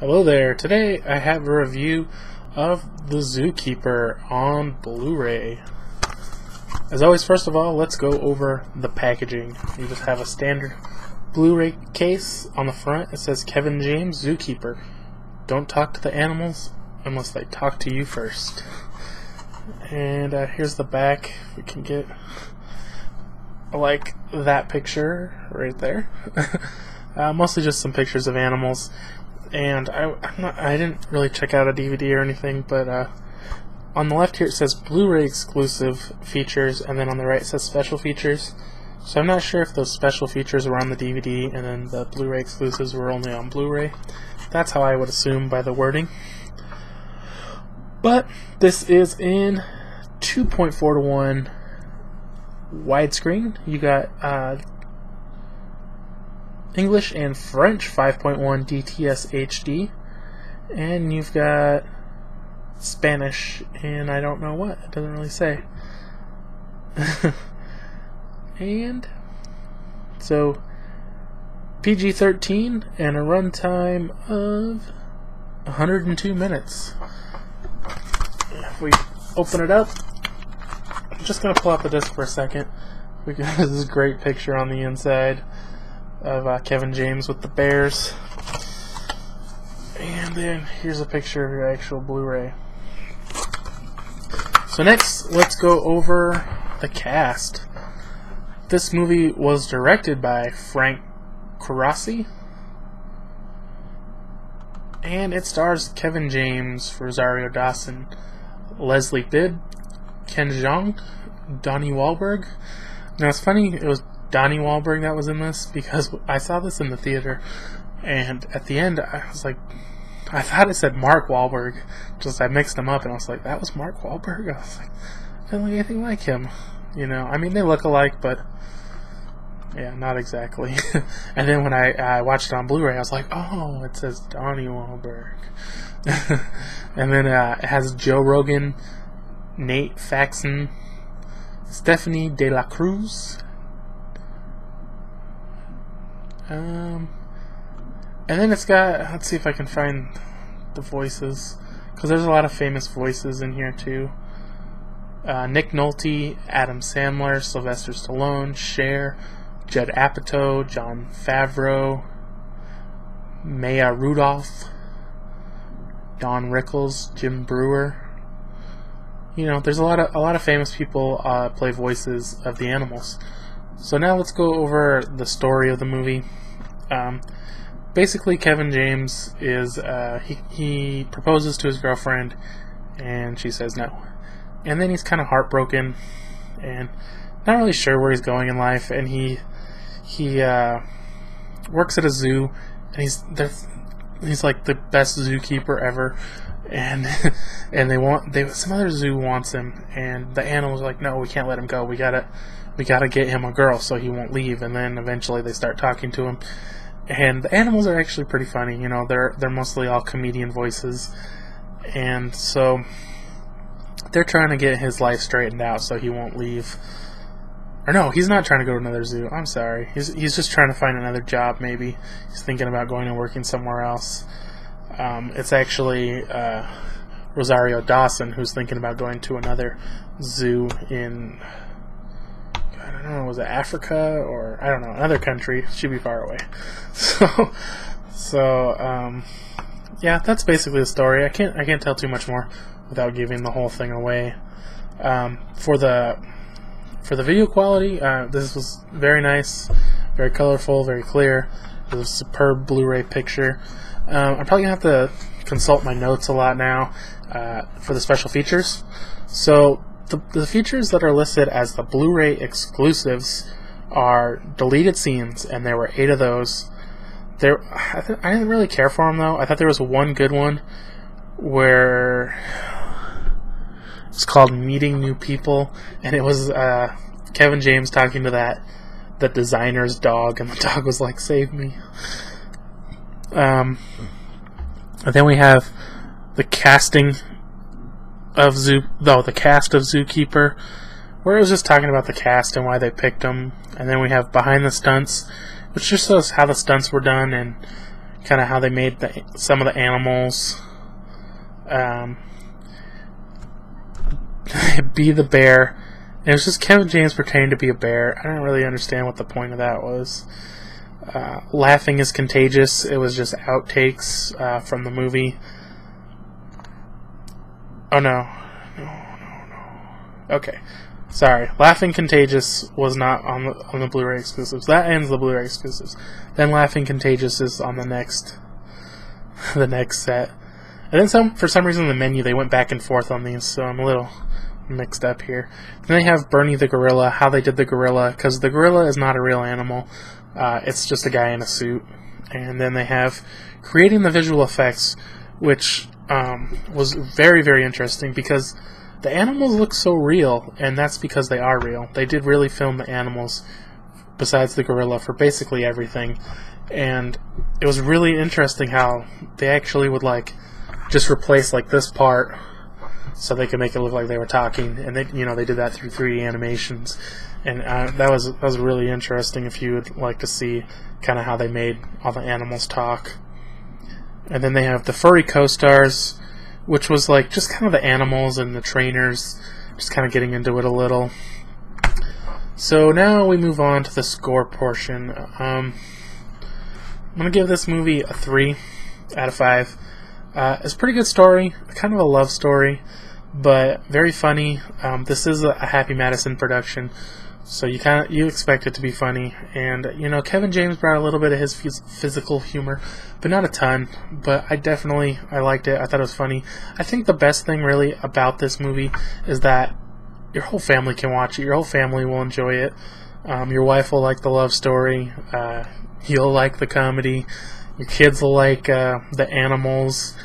Hello there. Today I have a review of the Zookeeper on Blu-ray. As always, first of all, let's go over the packaging. You just have a standard Blu-ray case. On the front it says Kevin James Zookeeper. Don't talk to the animals unless they talk to you first. And here's the back. We can get like that picture right there. Mostly just some pictures of animals. And I didn't really check out a DVD or anything, but on the left here it says Blu-ray exclusive features, and then on the right it says special features. So I'm not sure if those special features were on the DVD and then the Blu-ray exclusives were only on Blu-ray. That's how I would assume by the wording. But this is in 2.4:1 widescreen. You got English and French 5.1 DTS HD, and you've got Spanish and I don't know what, it doesn't really say. And so PG-13 and a runtime of 102 minutes. If we open it up, I'm just going to pull out the disc for a second. We got this great picture on the inside of Kevin James with the bears. And then here's a picture of your actual Blu-ray. So next, let's go over the cast. This movie was directed by Coraci, and it stars Kevin James, Rosario, Dawson, Leslie Bibb, Jeong, Donnie Wahlberg. Now it's funny, it was Donnie Wahlberg that was in this, because I saw this in the theater, and at the end I was like, I thought it said Mark Wahlberg, just I mixed them up and I was like, that was Mark Wahlberg? I was like, I don't look anything like him, you know. I mean, they look alike, but yeah, not exactly. And then when I watched it on Blu-ray, I was like, oh, it says Donnie Wahlberg. And then it has Joe Rogan, Nate Faxon, Stephanie de la Cruz, and then it's got, let's see if I can find the voices, because there's a lot of famous voices in here too. Nick Nolte, Adam Sandler, Sylvester Stallone, Cher, Judd Apatow, Jon Favreau, Maya Rudolph, Don Rickles, Jim Brewer. You know, there's a lot of famous people play voices of the animals. So now let's go over the story of the movie. Basically, Kevin James is he proposes to his girlfriend, and she says no. And then he's kind of heartbroken and not really sure where he's going in life. And he works at a zoo, and he's like the best zookeeper ever. And some other zoo wants him, and the animals are like, no, we can't let him go. We gotta get him a girl so he won't leave. And then eventually they start talking to him, and the animals are actually pretty funny. You know, they're mostly all comedian voices, and so they're trying to get his life straightened out so he won't leave. Or no, he's not trying to go to another zoo. I'm sorry. He's just trying to find another job. Maybe he's thinking about going and working somewhere else. It's actually Rosario Dawson who's thinking about going to another zoo in, I don't know, was it Africa or I don't know, another country. She'd be far away. So yeah, that's basically the story. I can't tell too much more without giving the whole thing away. For the video quality, this was very nice, very colorful, very clear. It was a superb Blu-ray picture. I'm probably going to have to consult my notes a lot now for the special features. So the features that are listed as the Blu-ray exclusives are deleted scenes, and there were 8 of those. I didn't really care for them, though. I thought there was one good one where it's called Meeting New People, and it was Kevin James talking to the designer's dog, and the dog was like, save me. And then we have the casting of the cast of Zookeeper, where it was just talking about the cast and why they picked them. And then we have behind the stunts, which just shows how the stunts were done and kind of how they made some of the animals. Be the bear. And it was just Kevin James pretending to be a bear. I don't really understand what the point of that was. Laughing is contagious. It was just outtakes from the movie. Oh no. Okay. Sorry. Laughing Contagious was not on the Blu-ray exclusives. That ends the Blu-ray exclusives. Then Laughing Contagious is on the next set. And then for some reason in the menu they went back and forth on these, so I'm a little mixed up here. Then they have Bernie the Gorilla, how they did the gorilla, because the gorilla is not a real animal. It's just a guy in a suit. And then they have creating the visual effects, which was very, very interesting because the animals look so real, and that's because they are real. They did really film the animals, besides the gorilla, for basically everything. And it was really interesting how they actually would just replace this part so they could make it look like they were talking, and they did that through 3D animations, and that was really interesting if you would like to see kind of how they made all the animals talk. And then they have the furry co-stars, which was just kind of the animals and the trainers, just kind of getting into it a little. So now we move on to the score portion. I'm gonna give this movie a 3 out of 5. It's a pretty good story, kind of a love story, but very funny. This is a Happy Madison production, so you expect it to be funny. And Kevin James brought a little bit of his physical humor, but not a ton. But I liked it. I thought it was funny. I think the best thing really about this movie is that your whole family can watch it. Your whole family will enjoy it. Your wife will like the love story. You'll like the comedy. Your kids will like the animals.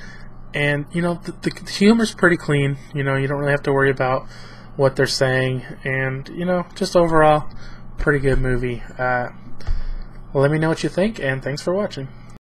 And, the humor's pretty clean. You don't really have to worry about what they're saying. And, just overall, pretty good movie. Let me know what you think, and thanks for watching.